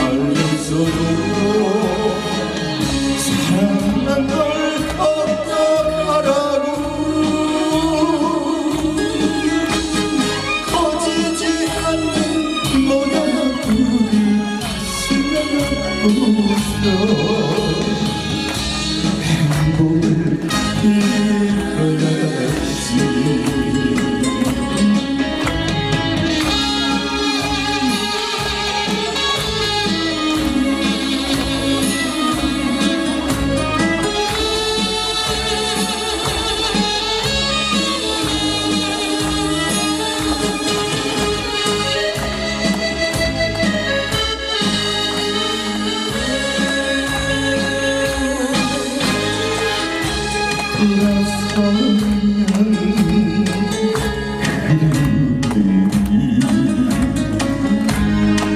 알면서도 사랑한 걸 어떡하라고. 커지지 않는 모양으로 스며들고서 행복을 잃어야지.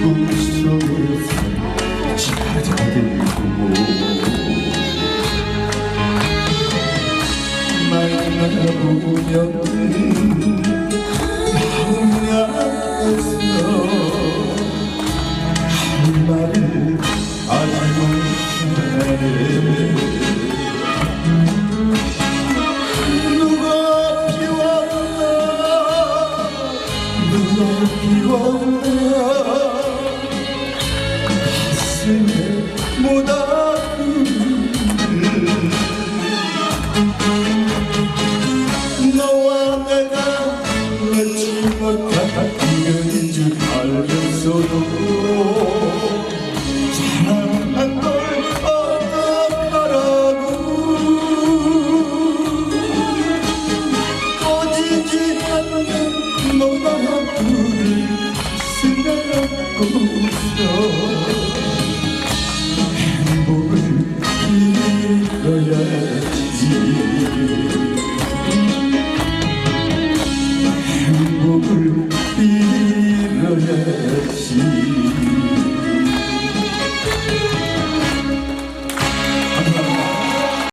꿈속에서 찾아들고 만나보면 마음 약해서 할 말을 알지 못하네. 누가 비웠나 가슴에 못하는 너와 내가 맺지 못한 인연인 줄 알면서도 사랑한 걸 어떡하라고. 꺼지지 않는 너와 불을 스며들고서